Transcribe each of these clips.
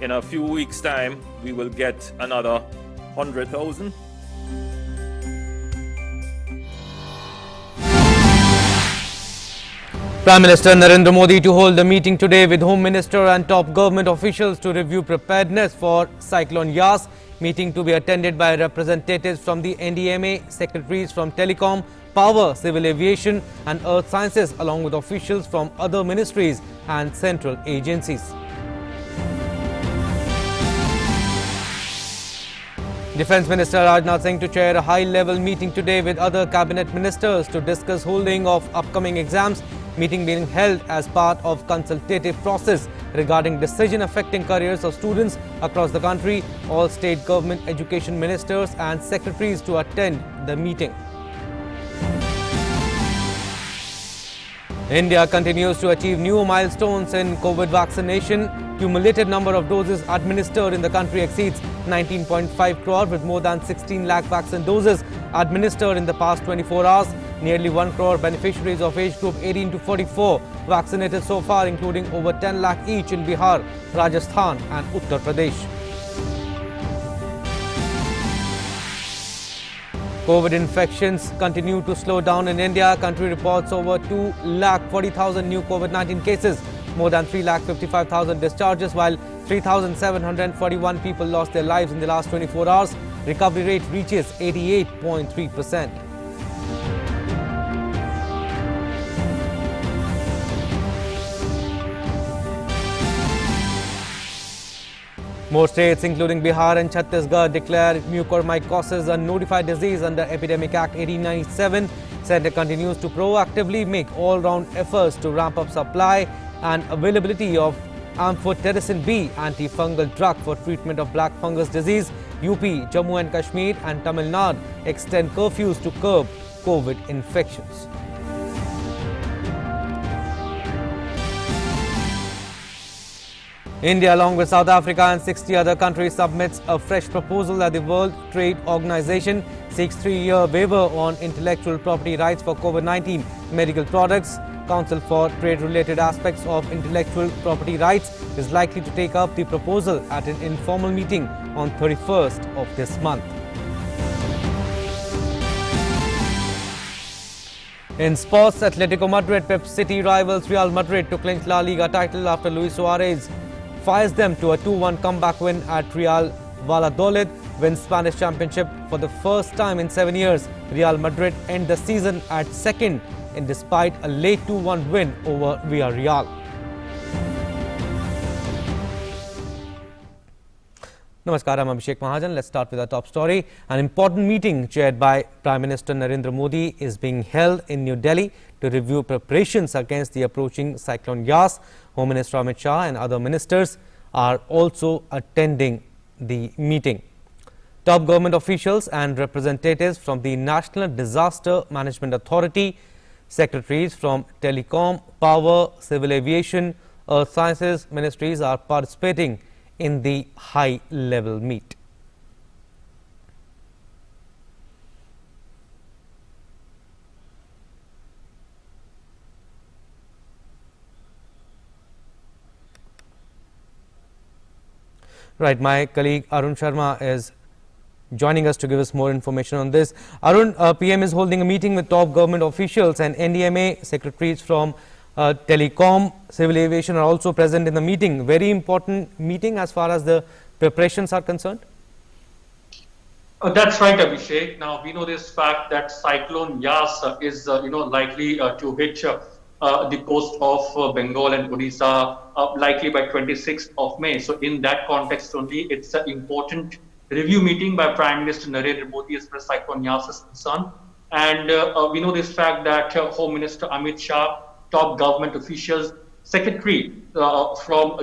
in a few weeks' time, we will get another 100,000. Prime Minister Narendra Modi to hold a meeting today with Home Minister and top government officials to review preparedness for cyclone YAAS. Meeting to be attended by representatives from the NDMA, secretaries from Telecom, Power, Civil Aviation and Earth Sciences, along with officials from other ministries and central agencies. Defence Minister Rajnath Singh to chair a high-level meeting today with other cabinet ministers to discuss holding of upcoming exams. Meeting being held as part of consultative process regarding decision affecting careers of students across the country. All state government education ministers and secretaries to attend the meeting. India continues to achieve new milestones in COVID vaccination. Cumulative number of doses administered in the country exceeds 19.5 crore with more than 16 lakh vaccine doses administered in the past 24 hours. Nearly 1 crore beneficiaries of age group 18 to 44 vaccinated so far, including over 10 lakh each in Bihar, Rajasthan and Uttar Pradesh. COVID infections continue to slow down in India. Country reports over 2,40,000 new COVID-19 cases, more than 3,55,000 discharges, while 3,741 people lost their lives in the last 24 hours. Recovery rate reaches 88.3%. More states, including Bihar and Chhattisgarh, declared mucormycosis a notified disease under Epidemic Act 1897. Centre continues to proactively make all-round efforts to ramp up supply and availability of amphotericin B antifungal drug for treatment of black fungus disease. UP, Jammu and Kashmir and Tamil Nadu extend curfews to curb COVID infections. India, along with South Africa and 60 other countries, submits a fresh proposal at the World Trade Organization, seeks 3-year waiver on intellectual property rights for COVID-19 medical products. Council for Trade-related aspects of intellectual property rights is likely to take up the proposal at an informal meeting on 31st of this month. In sports, Atletico Madrid Pep City rivals Real Madrid to clinch La Liga title after Luis Suarez fires them to a 2-1 comeback win at Real Valladolid. Wins Spanish Championship for the first time in 7 years. Real Madrid end the season at second in despite a late 2-1 win over Villarreal. Namaskar, I'm Abhishek Mahajan. Let's start with our top story. An important meeting chaired by Prime Minister Narendra Modi is being held in New Delhi to review preparations against the approaching cyclone YAAS. Home Minister Amit Shah and other ministers are also attending the meeting. Top government officials and representatives from the National Disaster Management Authority, secretaries from Telecom, Power, Civil Aviation, Earth Sciences ministries are participating in the high-level meet. Right, my colleague Arun Sharma is joining us to give us more information on this. Arun, PM is holding a meeting with top government officials and NDMA secretaries from Telecom, Civil Aviation are also present in the meeting. Very important meeting as far as the preparations are concerned. That's right, Abhishek. Now we know this fact that cyclone YAAS is likely to hit the coast of Bengal and Odisha likely by 26th of May. So in that context only, it's an important review meeting by Prime Minister Narendra Modi as far as cyclone YAAS is concerned. And we know this fact that Home Minister Amit Shah, top government officials, secretary from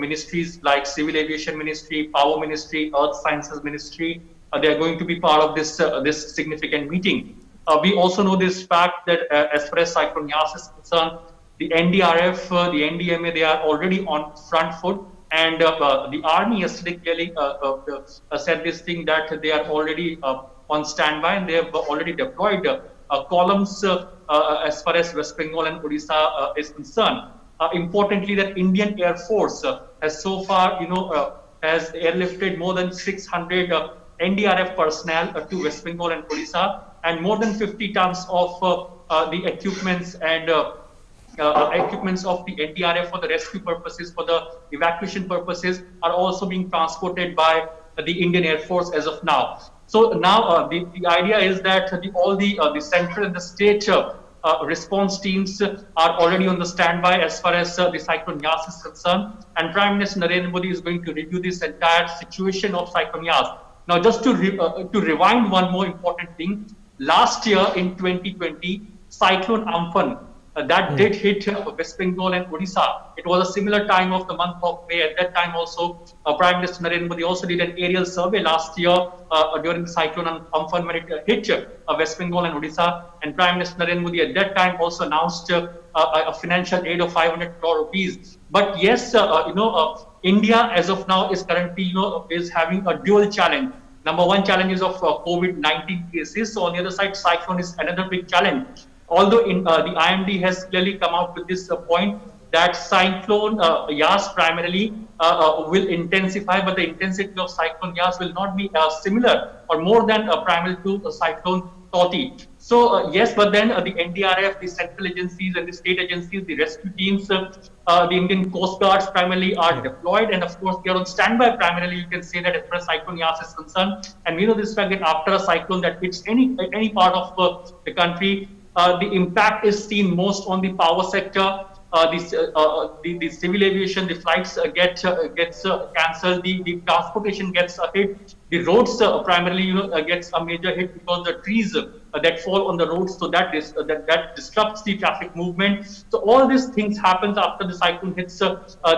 ministries like Civil Aviation Ministry, Power Ministry, Earth Sciences Ministry, they are going to be part of this this significant meeting. We also know this fact that as far as cyclone YAAS is concerned, the NDRF, the NDMA, they are already on front foot, and the army yesterday clearly said this thing that they are already on standby and they have already deployed columns as far as West Bengal and Odisha is concerned. Importantly, that Indian Air Force has so far, has airlifted more than 600 NDRF personnel to West Bengal and Odisha, and more than 50 tons of the equipments and equipments of the NDRF for the rescue purposes, for the evacuation purposes, are also being transported by the Indian Air Force as of now. So now the idea is that all the central and the state response teams are already on the standby as far as the cyclone YAAS is concerned, and Prime Minister Narendra Modi is going to review this entire situation of cyclone YAAS. Now, just to rewind one more important thing, last year in 2020, cyclone Amphan that did hit West Bengal and Odisha. It was a similar time of the month of May. At that time also, Prime Minister Narendra Modi also did an aerial survey last year during the cyclone Amphan when it hit West Bengal and Odisha. And Prime Minister Narendra Modi at that time also announced a financial aid of 500 crore rupees. But yes, India as of now is currently, is having a dual challenge. Number one challenge is of COVID-19 cases. So on the other side, cyclone is another big challenge. Although the IMD has clearly come out with this point that cyclone YAAS primarily will intensify, but the intensity of cyclone YAAS will not be similar or more than primarily to cyclone Toti. So yes, but then the NDRF, the central agencies and the state agencies, the rescue teams, the Indian Coast Guards primarily are deployed, and of course they are on standby primarily. You can say that as far as cyclone YAAS is concerned, and we know this fact that after a cyclone that hits any part of the country, the impact is seen most on the power sector. The civil aviation, the flights gets cancelled. The transportation gets hit. The roads primarily, gets a major hit because the trees that fall on the roads, so that disrupts the traffic movement. So all these things happens after the cyclone hits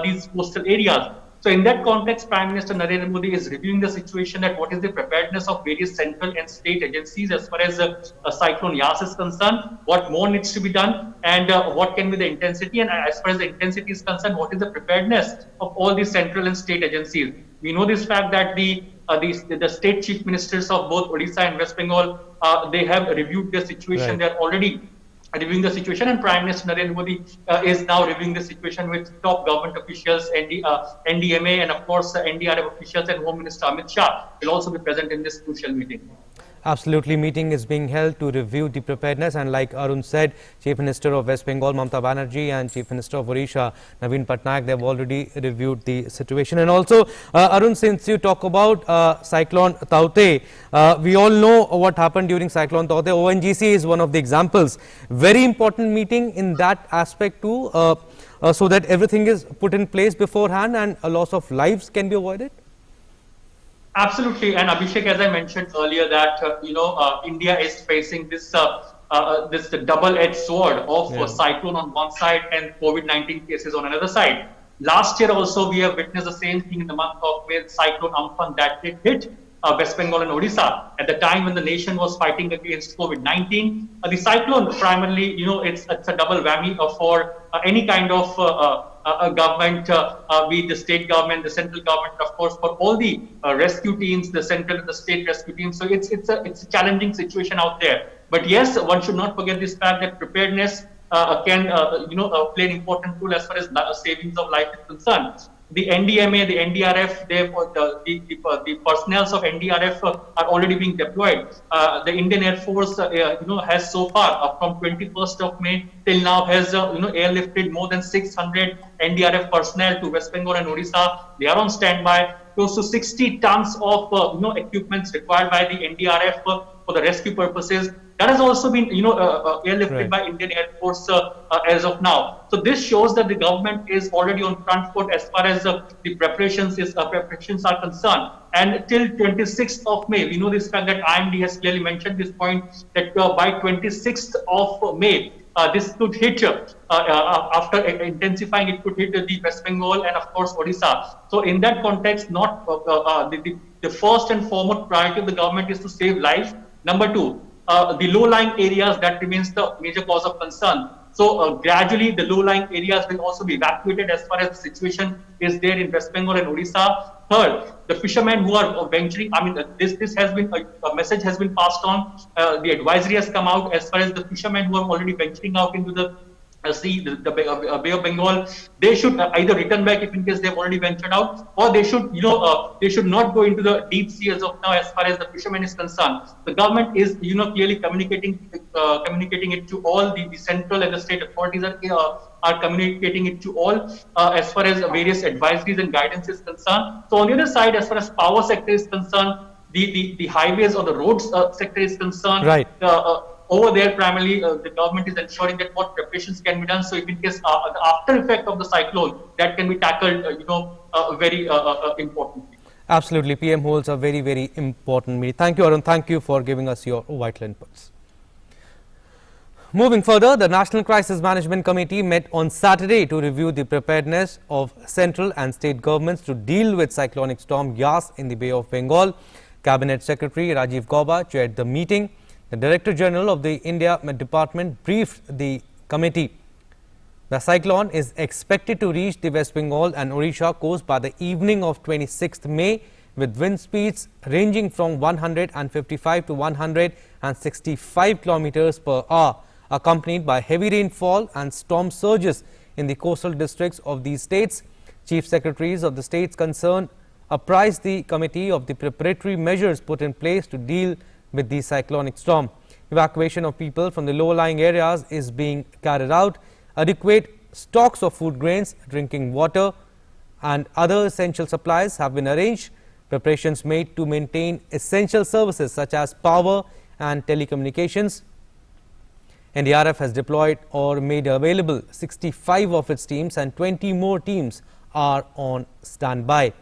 these coastal areas. So in that context, Prime Minister Narendra Modi is reviewing the situation, that what is the preparedness of various central and state agencies as far as cyclone YAAS is concerned, what more needs to be done, and what can be the intensity, and as far as the intensity is concerned, what is the preparedness of all these central and state agencies. We know this fact that the state chief ministers of both Odisha and West Bengal, they have reviewed the situation. Right. They are already reviewing the situation, and Prime Minister Narendra Modi is now reviewing the situation with top government officials, NDMA, and of course NDRF officials, and Home Minister Amit Shah will also be present in this crucial meeting. Absolutely, meeting is being held to review the preparedness, and like Arun said, Chief Minister of West Bengal Mamata Banerjee and Chief Minister of Odisha Naveen Patnaik, they have already reviewed the situation. And also, Arun, since you talk about Cyclone Taukte, we all know what happened during Cyclone Taukte. ONGC is one of the examples. Very important meeting in that aspect too, so that everything is put in place beforehand and a loss of lives can be avoided. Absolutely, and Abhishek, as I mentioned earlier, that India is facing this this double-edged sword of cyclone on one side and COVID-19 cases on another side. Last year also we have witnessed the same thing in the month of May, cyclone Amphan that hit West Bengal and Odisha at the time when the nation was fighting against COVID-19. The cyclone primarily, it's a double whammy for any kind of government, be it the state government, the central government, of course, for all the rescue teams, the central and the state rescue teams. So it's a challenging situation out there. But yes, one should not forget this fact that preparedness can play an important role as far as savings of life is concerned. The NDMA, the NDRF, the personnel of NDRF are already being deployed. The Indian Air Force, has so far from 21st of May till now has airlifted more than 600 NDRF personnel to West Bengal and Odisha. They are on standby. Close to 60 tons of equipments required by the NDRF for the rescue purposes. That has also been airlifted by Indian Air Force as of now. So this shows that the government is already on front foot as far as the preparations are concerned. And till 26th of May, we know this fact that IMD has clearly mentioned this point, that by 26th of May, this could hit, after intensifying, it could hit the West Bengal and of course Odisha. So in that context, not the first and foremost priority of the government is to save lives. Number two, the low-lying areas, that remains the major cause of concern. So gradually the low-lying areas will also be evacuated as far as the situation is there in West Bengal and Odisha. Third, the fishermen who are venturing, this has been, a message has been passed on. The advisory has come out as far as the fishermen who are already venturing out into the see the Bay of Bengal, they should either return back if in case they've already ventured out, or they should, they should not go into the deep sea as of now. As far as the fishermen is concerned, the government is, clearly communicating it to all the central and the state authorities are communicating it to all as far as various advisories and guidance is concerned. So on the other side, as far as power sector is concerned, the highways or the roads sector is concerned, right. Over there, primarily, the government is ensuring that what preparations can be done. So, if in case the after effect of the cyclone, that can be tackled, very importantly. Absolutely, PM holds a very, very important meeting. Thank you, Arun. Thank you for giving us your vital inputs. Moving further, the National Crisis Management Committee met on Saturday to review the preparedness of central and state governments to deal with cyclonic storm YAAS in the Bay of Bengal. Cabinet Secretary Rajiv Gauba chaired the meeting. The Director General of the India Met Department briefed the committee. The cyclone is expected to reach the West Bengal and Odisha coast by the evening of 26th May, with wind speeds ranging from 155 to 165 kilometers per hour, accompanied by heavy rainfall and storm surges in the coastal districts of these states. Chief Secretaries of the states concerned apprised the committee of the preparatory measures put in place to deal with the cyclonic storm. Evacuation of people from the low-lying areas is being carried out. Adequate stocks of food grains, drinking water and other essential supplies have been arranged. Preparations made to maintain essential services such as power and telecommunications. NDRF has deployed or made available 65 of its teams and 20 more teams are on standby.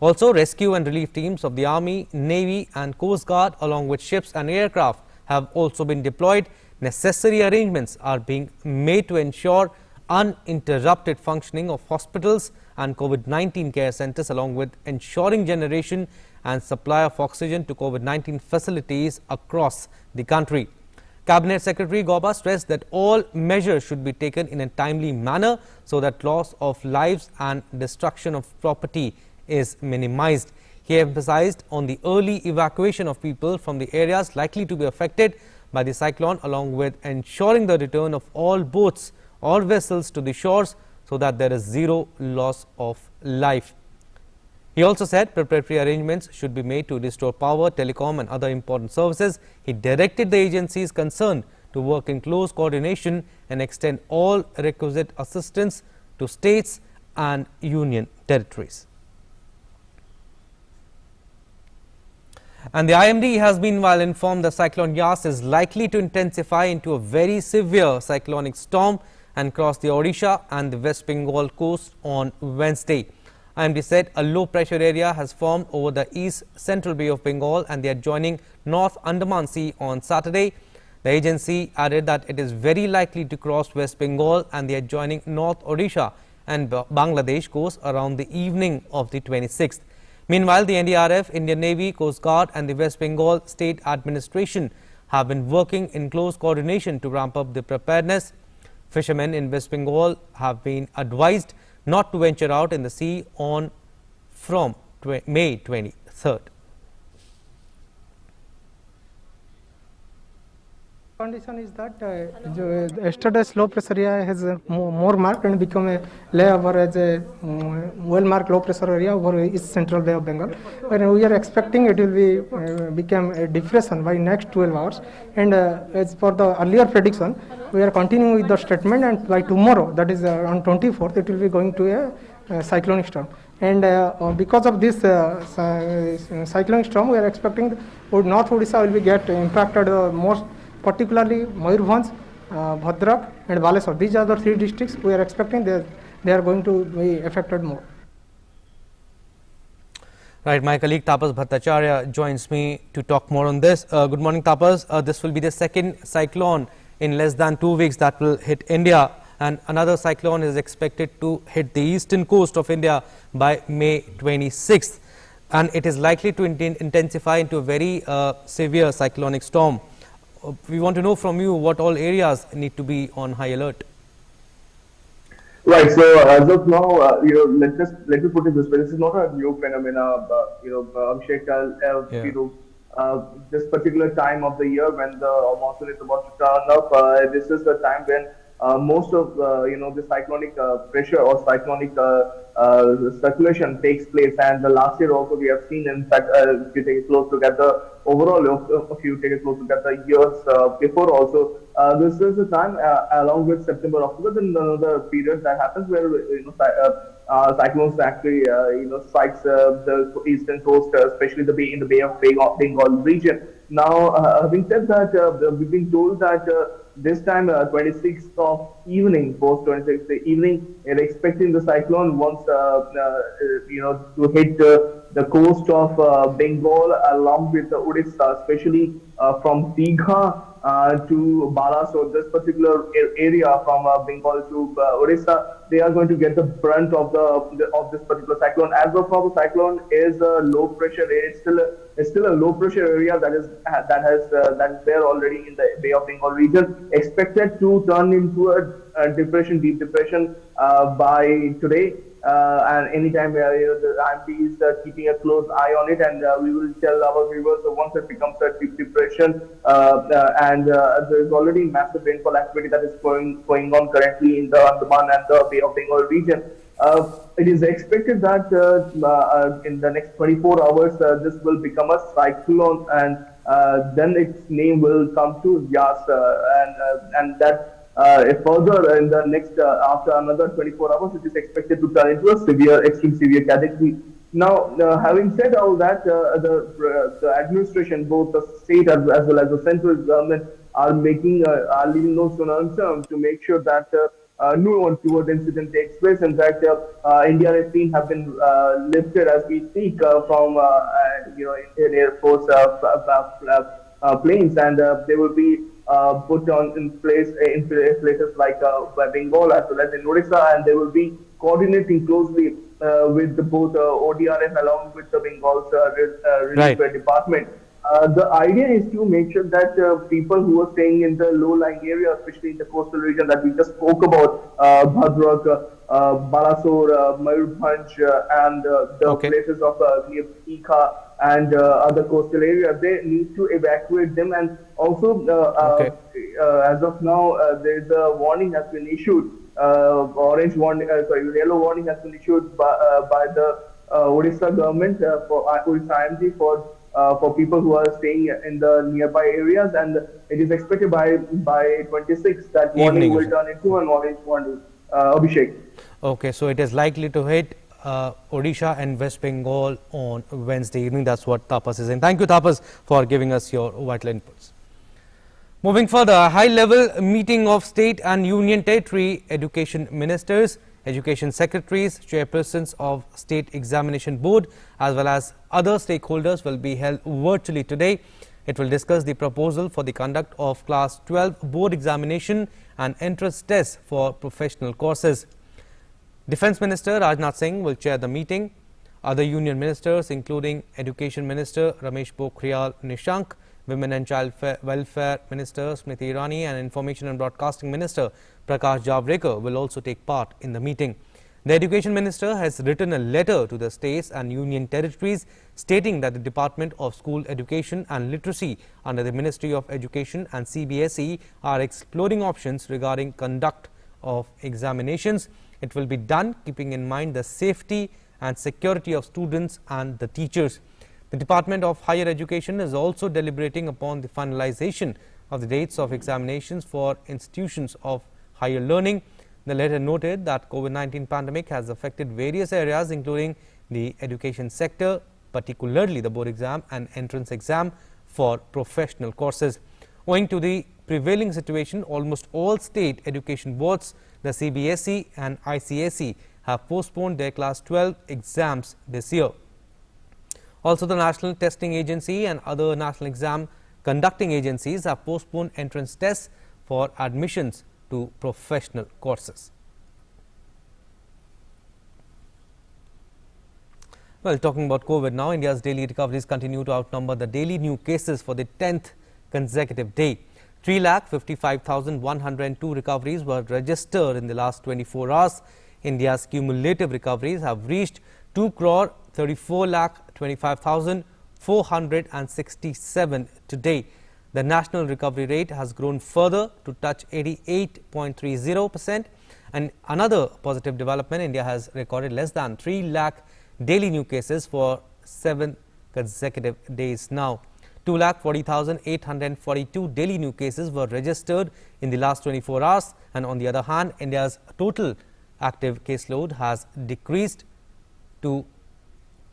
Also, rescue and relief teams of the Army, Navy and Coast Guard along with ships and aircraft have also been deployed. Necessary arrangements are being made to ensure uninterrupted functioning of hospitals and COVID-19 care centers, along with ensuring generation and supply of oxygen to COVID-19 facilities across the country. Cabinet Secretary Gauba stressed that all measures should be taken in a timely manner so that loss of lives and destruction of property is minimized. He emphasized on the early evacuation of people from the areas likely to be affected by the cyclone, along with ensuring the return of all boats or vessels to the shores so that there is zero loss of life. He also said preparatory arrangements should be made to restore power, telecom and other important services. He directed the agencies concerned to work in close coordination and extend all requisite assistance to states and union territories. And the IMD has meanwhile informed that cyclone YAAS is likely to intensify into a very severe cyclonic storm and cross the Odisha and the West Bengal coast on Wednesday. IMD said a low pressure area has formed over the east central Bay of Bengal and the adjoining North Andaman Sea on Saturday. The agency added that it is very likely to cross West Bengal and the adjoining North Odisha and Bangladesh coast around the evening of the 26th. Meanwhile, the NDRF, Indian Navy, Coast Guard and the West Bengal State Administration have been working in close coordination to ramp up the preparedness. Fishermen in West Bengal have been advised not to venture out in the sea from May 23rd. Condition is that yesterday's low pressure area has more marked and become a layover as a well marked low pressure area over east central Bay of Bengal. And we are expecting it will be become a depression by next 12 hours. And as for the earlier prediction, we are continuing with the statement, and by tomorrow, that is on 24th, it will be going to a cyclonic storm. And because of this cyclonic storm, we are expecting North Odisha will be get impacted most, particularly Mayurbhanj, Bhadrak and Baleswar. These are the three districts we are expecting they are going to be affected more. Right, my colleague Tapas Bhattacharya joins me to talk more on this. Good morning, Tapas. This will be the second cyclone in less than 2 weeks that will hit India, and another cyclone is expected to hit the eastern coast of India by May 26th, and it is likely to intensify into a very severe cyclonic storm. We want to know from you what all areas need to be on high alert. Right. So as of now, let me put it this way: this is not a new phenomena. Abhishek, this particular time of the year when the monsoon is about to turn up, this is the time when most of the cyclonic pressure or cyclonic circulation takes place. And the last year also we have seen, in fact, if you take a close look at the overall, if you take a close look at the years before also, this is the time along with September, October, then another period that happens where cyclones actually strikes the eastern coast, especially in the Bay of Bengal region. Now, having said that, we've been told that this time, 26th of evening, post 26th evening, we're expecting the cyclone once to hit the coast of Bengal along with Odisha, especially from Digha to Balasore. This particular area from Bengal to Odisha, they are going to get the brunt of this particular cyclone. As of now, the cyclone is low pressure. It's still a low pressure area that is there already in the Bay of Bengal region. Expected to turn into a depression, deep depression by today. And anytime the IMD is keeping a close eye on it, and we will tell our viewers once it becomes a deep depression, and there is already massive rainfall activity that is going on currently in the Andaman and the Bay of Bengal region. It is expected that in the next 24 hours this will become a cyclone, and then its name will come to YAAS, and that further in the next after another 24 hours, it is expected to turn into a extreme severe category. Now, having said all that, the administration, both the state as well as the central government, are leaving no stone unturned to make sure that no untoward incident takes place. In fact, NDRF team have been lifted as we speak from Indian Air Force planes, and they will be put in places like Bengal as well as in Odisha, and they will be coordinating closely with both ODRF along with the Bengal's relief department. The idea is to make sure that people who are staying in the low-lying area, especially in the coastal region that we just spoke about, Bhadrak, Balasore, Mayurbhanj, and the places of near Tikha and other coastal areas, they need to evacuate them. And also, as of now, there is a warning has been issued, yellow warning has been issued by the Odisha government for Odisha IMD for people who are staying in the nearby areas, and it is expected by 26 that warning will turn into an orange warning. Abhishek. Okay, so it is likely to hit Odisha and West Bengal on Wednesday evening. That's what Tapas is saying. Thank you, Tapas, for giving us your vital inputs. Moving further, a high-level meeting of state and union territory education ministers, education secretaries, chairpersons of State Examination Board, as well as other stakeholders will be held virtually today. It will discuss the proposal for the conduct of Class 12 board examination and entrance tests for professional courses. Defence Minister Rajnath Singh will chair the meeting. Other union ministers, including Education Minister Ramesh Pokhriyal Nishank, Women and Child Welfare Minister Smriti Irani, and Information and Broadcasting Minister Prakash Javadekar will also take part in the meeting. The Education Minister has written a letter to the states and union territories stating that the Department of School Education and Literacy under the Ministry of Education and CBSE are exploring options regarding conduct of examinations. It will be done keeping in mind the safety and security of students and the teachers. The Department of Higher Education is also deliberating upon the finalization of the dates of examinations for institutions of higher learning. The letter noted that COVID-19 pandemic has affected various areas, including the education sector, particularly the board exam and entrance exam for professional courses. Owing to the prevailing situation, almost all state education boards, the CBSE and ICSE, have postponed their Class 12 exams this year. Also, the National Testing Agency and other national exam conducting agencies have postponed entrance tests for admissions to professional courses. Well, talking about COVID now, India's daily recoveries continue to outnumber the daily new cases for the 10th consecutive day. 3,55,102 recoveries were registered in the last 24 hours. India's cumulative recoveries have reached 2,34,25,467 today. The national recovery rate has grown further to touch 88.30%. And another positive development, India has recorded less than 3 lakh daily new cases for 7 consecutive days now. 2,40,842 daily new cases were registered in the last 24 hours. And on the other hand, India's total active caseload has decreased to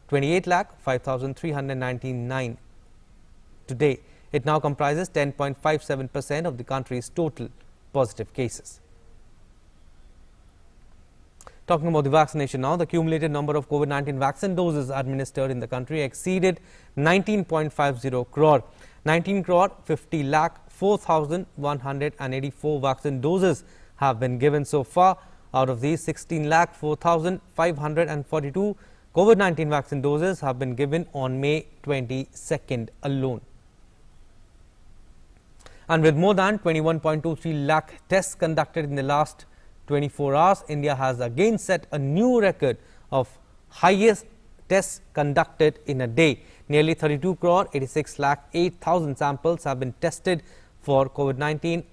28,05,399 today. It now comprises 10.57% of the country's total positive cases. Talking about the vaccination now, the cumulative number of COVID-19 vaccine doses administered in the country exceeded 19.50 crore. 19 crore 50 lakh 4,184 vaccine doses have been given so far. Out of these, 16 lakh 4,542 COVID-19 vaccine doses have been given on May 22nd alone. And with more than 21.23 lakh tests conducted in the last 24 hours, India has again set a new record of highest tests conducted in a day. Nearly 32 crore 86 lakh 8,000 samples have been tested for COVID-19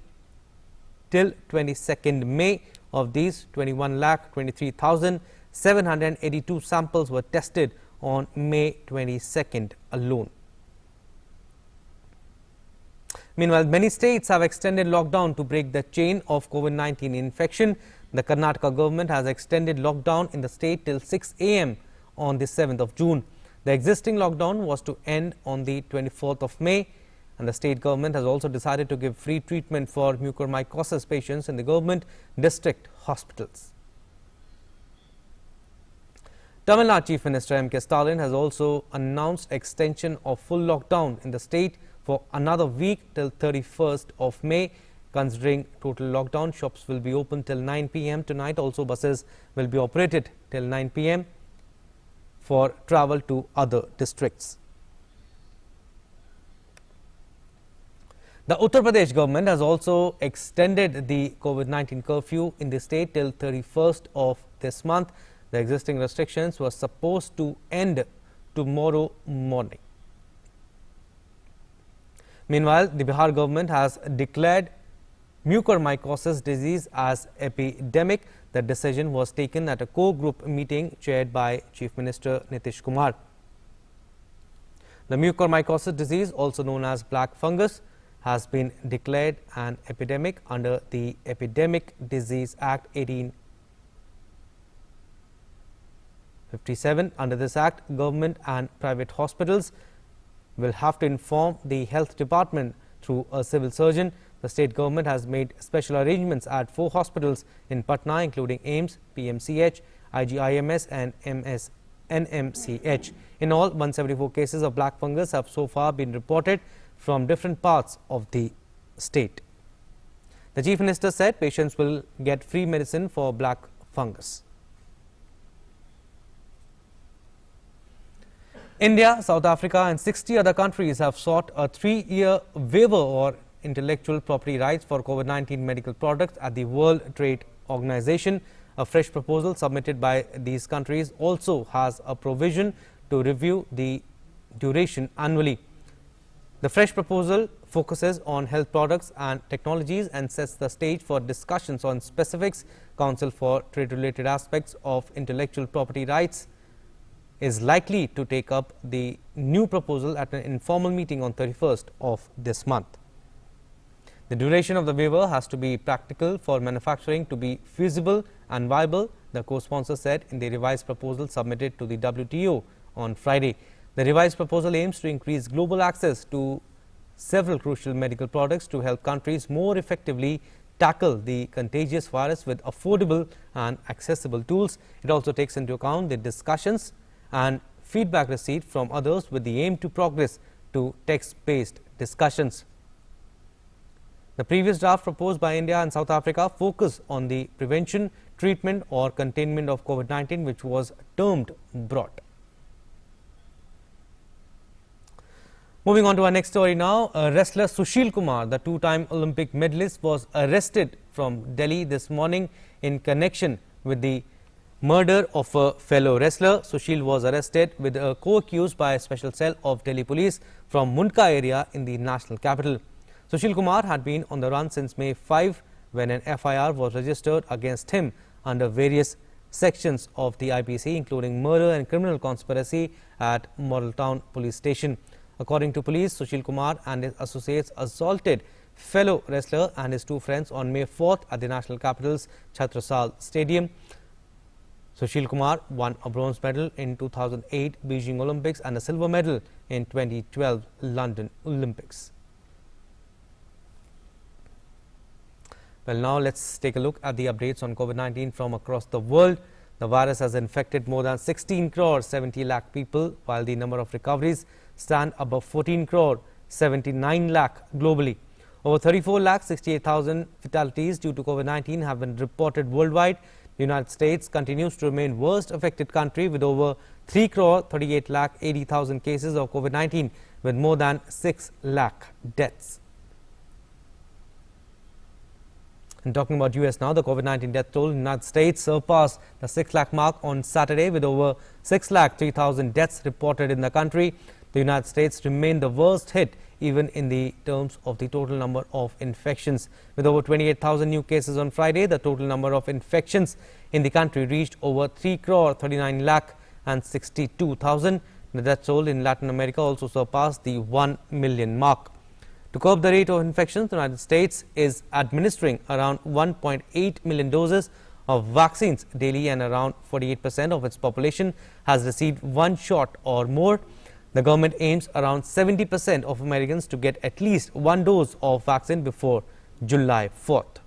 till 22nd May. Of these, 21 lakh 23,782 samples were tested on May 22nd alone. Meanwhile, many states have extended lockdown to break the chain of COVID-19 infection. The Karnataka government has extended lockdown in the state till 6 a.m. on the 7th of June. The existing lockdown was to end on the 24th of May, and the state government has also decided to give free treatment for mucormycosis patients in the government district hospitals. Tamil Nadu Chief Minister M.K. Stalin has also announced extension of full lockdown in the state for another week till 31st of May. Considering total lockdown, shops will be open till 9 p.m. tonight. Also, buses will be operated till 9 p.m. for travel to other districts. The Uttar Pradesh government has also extended the COVID-19 curfew in the state till 31st of this month. The existing restrictions were supposed to end tomorrow morning. Meanwhile, the Bihar government has declared mucormycosis disease as epidemic. The decision was taken at a core group meeting chaired by Chief Minister Nitish Kumar. The mucormycosis disease, also known as black fungus, has been declared an epidemic under the Epidemic Disease Act 1857. Under this act, government and private hospitals will have to inform the health department through a civil surgeon. The state government has made special arrangements at 4 hospitals in Patna, including AIMS, PMCH, IGIMS and NMCH. In all, 174 cases of black fungus have so far been reported from different parts of the state. The Chief Minister said patients will get free medicine for black fungus. India, South Africa and 60 other countries have sought a 3-year waiver or intellectual property rights for COVID-19 medical products at the World Trade Organization. A fresh proposal submitted by these countries also has a provision to review the duration annually. The fresh proposal focuses on health products and technologies and sets the stage for discussions on specifics. Council for Trade-related aspects of intellectual property rights is likely to take up the new proposal at an informal meeting on 31st of this month. The duration of the waiver has to be practical for manufacturing to be feasible and viable, the co-sponsor said in the revised proposal submitted to the WTO on Friday. The revised proposal aims to increase global access to several crucial medical products to help countries more effectively tackle the contagious virus with affordable and accessible tools. It also takes into account the discussions and feedback received from others with the aim to progress to text-based discussions. The previous draft proposed by India and South Africa focused on the prevention, treatment or containment of COVID-19, which was termed broad. Moving on to our next story now, wrestler Sushil Kumar, the 2-time Olympic medalist, was arrested from Delhi this morning in connection with the murder of a fellow wrestler. Sushil was arrested with a co-accused by a special cell of Delhi police from Mundka area in the national capital. Sushil Kumar had been on the run since May 5 when an FIR was registered against him under various sections of the IPC, including murder and criminal conspiracy at Model Town Police Station. According to police, Sushil Kumar and his associates assaulted fellow wrestler and his two friends on May 4th at the national capital's Chhatrasal Stadium. Sushil Kumar won a bronze medal in 2008 Beijing Olympics and a silver medal in 2012 London Olympics. Well, now let's take a look at the updates on COVID-19 from across the world. The virus has infected more than 16 crore 70 lakh people, while the number of recoveries stand above 14 crore 79 lakh globally. Over 34 lakh 68,000 fatalities due to COVID-19 have been reported worldwide. The United States continues to remain worst affected country with over 3 crore 38 lakh 80,000 cases of COVID-19 with more than 6 lakh deaths. And talking about US now, the COVID-19 death toll in the United States surpassed the 6 lakh mark on Saturday with over 6 lakh 3,000 deaths reported in the country. The United States remained the worst hit even in the terms of the total number of infections. With over 28,000 new cases on Friday, the total number of infections in the country reached over 3 crore 39 lakh and 62,000. The death toll in Latin America also surpassed the 1 million mark. To curb the rate of infections, the United States is administering around 1.8 million doses of vaccines daily, and around 48% of its population has received one shot or more. The government aims around 70% of Americans to get at least one dose of vaccine before July 4th.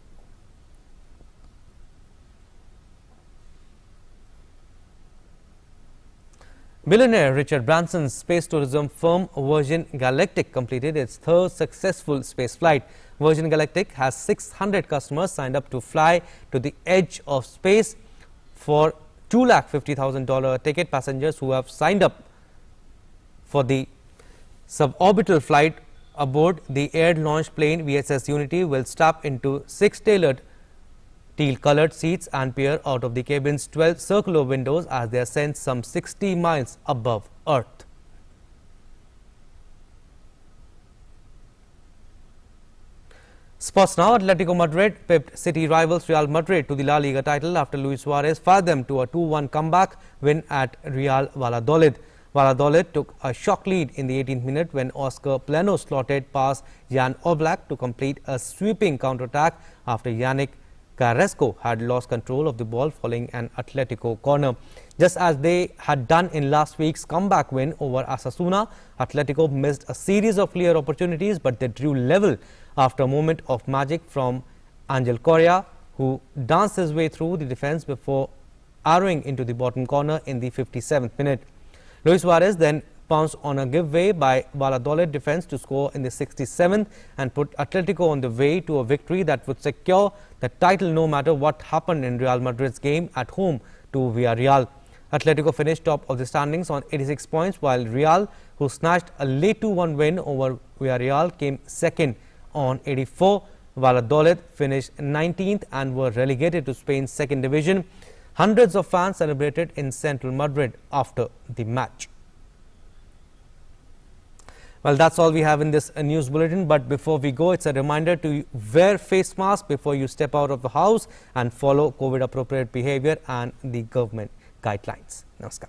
Billionaire Richard Branson's space tourism firm Virgin Galactic completed its third successful space flight. Virgin Galactic has 600 customers signed up to fly to the edge of space for $250,000 a ticket. Passengers who have signed up for the suborbital flight aboard the air-launched plane VSS Unity will step into 6 tailored teal-colored seats and peer out of the cabin's 12 circular windows as they ascend some 60 miles above Earth. Sports now. Atletico Madrid pipped city rivals Real Madrid to the La Liga title after Luis Suarez fired them to a 2-1 comeback win at Real Valladolid. Valladolid took a shock lead in the 18th minute when Oscar Plano slotted past Jan Oblak to complete a sweeping counter-attack after Yannick Carrasco had lost control of the ball following an Atletico corner. Just as they had done in last week's comeback win over Osasuna, Atletico missed a series of clear opportunities, but they drew level after a moment of magic from Angel Correa, who danced his way through the defense before arrowing into the bottom corner in the 57th minute. Luis Suarez then pounced on a giveaway by Valladolid defense to score in the 67th and put Atletico on the way to a victory that would secure the title no matter what happened in Real Madrid's game at home to Villarreal. Atletico finished top of the standings on 86 points, while Real, who snatched a late 2-1 win over Villarreal, came second on 84. Valladolid finished 19th and were relegated to Spain's second division. Hundreds of fans celebrated in central Madrid after the match. Well, that's all we have in this news bulletin. But before we go, it's a reminder to wear face mask before you step out of the house and follow COVID appropriate behavior and the government guidelines. Namaskar.